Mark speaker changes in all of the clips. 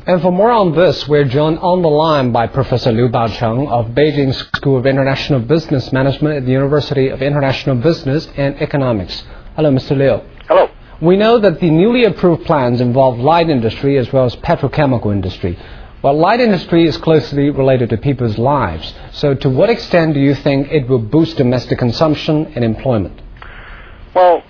Speaker 1: And for more on this, we're joined on the line by Professor Liu Baocheng of Beijing School of International Business Management at the University of International Business and Economics. Hello, Mr. Liu.
Speaker 2: Hello.
Speaker 1: We know that the newly approved plans involve light industry as well as petrochemical industry. Well, light industry is closely related to people's lives. So to what extent do you think it will boost domestic consumption and employment?
Speaker 2: Well,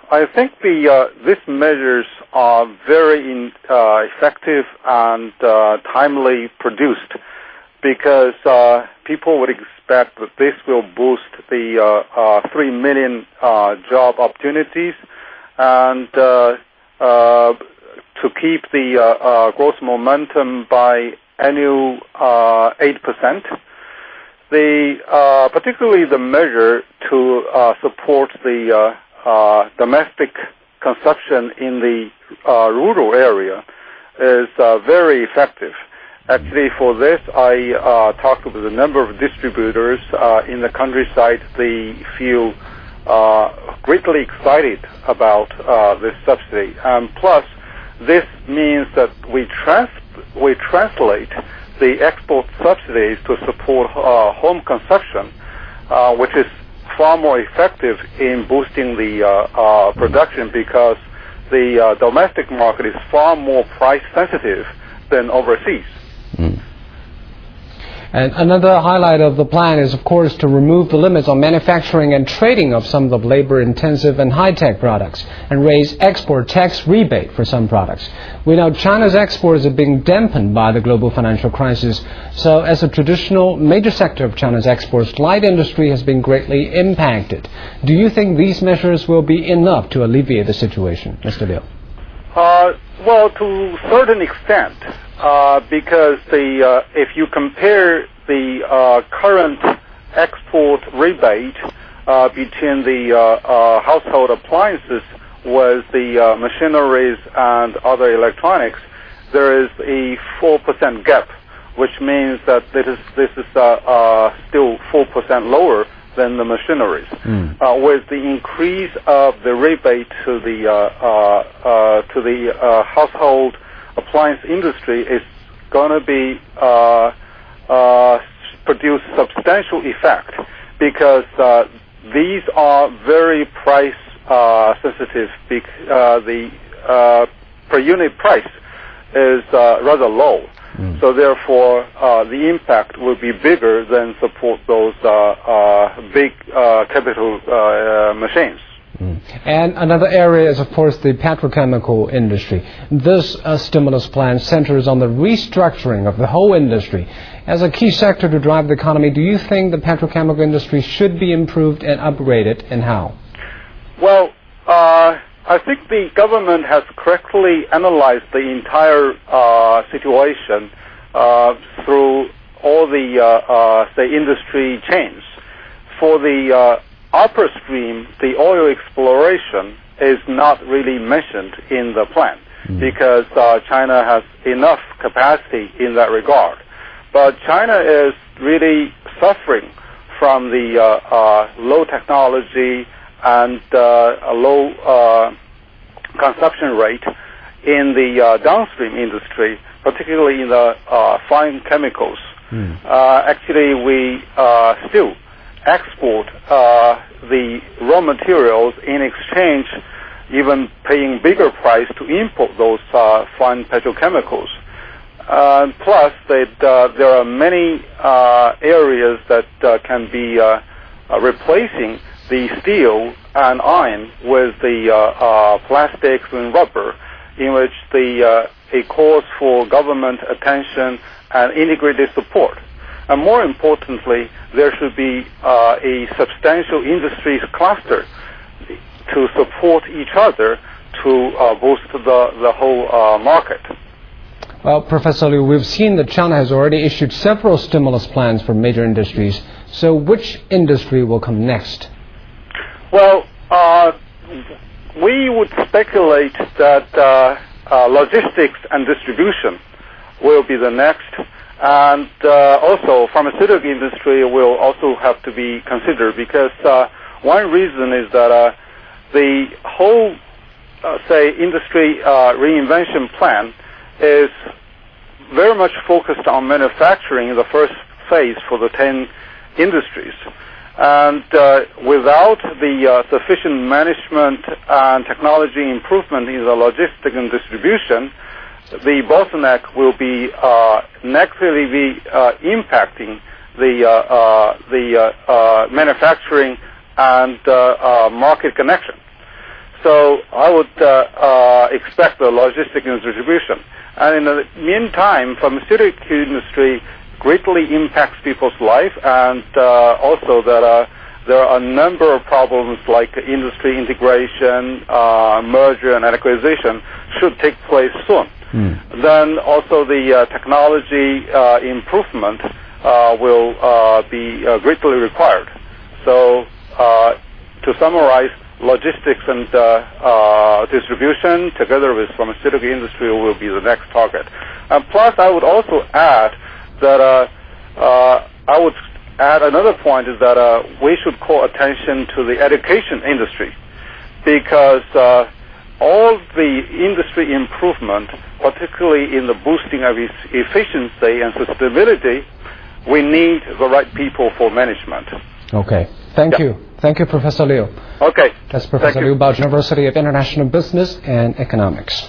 Speaker 2: I think these measures are very effective and timely produced because people would expect that this will boost the 3 million job opportunities and to keep the growth momentum by annual 8%. Particularly the measure to support the domestic consumption in the rural area is very effective. Actually, for this, I talked with a number of distributors in the countryside. They feel greatly excited about this subsidy. Plus, this means that we translate the export subsidies to support home consumption, which is far more effective in boosting the production because the domestic market is far more price sensitive than overseas.
Speaker 1: And another highlight of the plan is, of course, to remove the limits on manufacturing and trading of some of the labor-intensive and high-tech products and raise export tax rebate for some products. We know China's exports are being dampened by the global financial crisis. So as a traditional major sector of China's exports, light industry has been greatly impacted. Do you think these measures will be enough to alleviate the situation, Mr. Liu?
Speaker 2: Well, to a certain extent, because if you compare the current export rebate between the household appliances with the machineries and other electronics, there is a 4% gap, which means that this is still 4% lower than the machineries. With the increase of the rebate to the household appliance industry, is going to be produce substantial effect because these are very price sensitive. The per unit price is rather low. So therefore, the impact will be bigger than support those big capital machines.
Speaker 1: And another area is, of course, the petrochemical industry. This stimulus plan centers on the restructuring of the whole industry. As a key sector to drive the economy, do you think the petrochemical industry should be improved and upgraded, and how?
Speaker 2: Well, I think the government has correctly analyzed the entire situation through all the, say, industry chains. For the upper stream, the oil exploration is not really mentioned in the plan because China has enough capacity in that regard. But China is really suffering from the low technology and a low consumption rate in the downstream industry, particularly in the fine chemicals. Actually, we still export the raw materials in exchange, even paying bigger price to import those fine petrochemicals. Plus, there are many areas that can be replacing the steel and iron with the plastics and rubber, in which it calls for government attention and integrated support. And more importantly, there should be a substantial industries cluster to support each other to boost the whole market.
Speaker 1: Well, Professor Liu, we've seen that China has already issued several stimulus plans for major industries. So which industry will come next?
Speaker 2: Well, we would speculate that logistics and distribution will be the next. And also, pharmaceutical industry will also have to be considered because one reason is that the whole, say, industry reinvention plan is very much focused on manufacturing in the first phase for the 10 industries. And without the sufficient management and technology improvement in the logistics and distribution, the bottleneck will be negatively impacting the manufacturing and market connection. So I would expect the logistics and distribution. And in the meantime, pharmaceutical industry greatly impacts people's life, and also that there are a number of problems like industry integration, merger and acquisition should take place soon. Then also the technology improvement will be greatly required. So to summarize, logistics and distribution together with pharmaceutical industry will be the next target. And plus, I would also add that I would add another point is that we should call attention to the education industry, because all the industry improvement, particularly in the boosting of its efficiency and sustainability, we need the right people for management.
Speaker 1: Okay. Thank you. Thank you, Professor Liu.
Speaker 2: Okay.
Speaker 1: That's Professor Liu, University of International Business and Economics.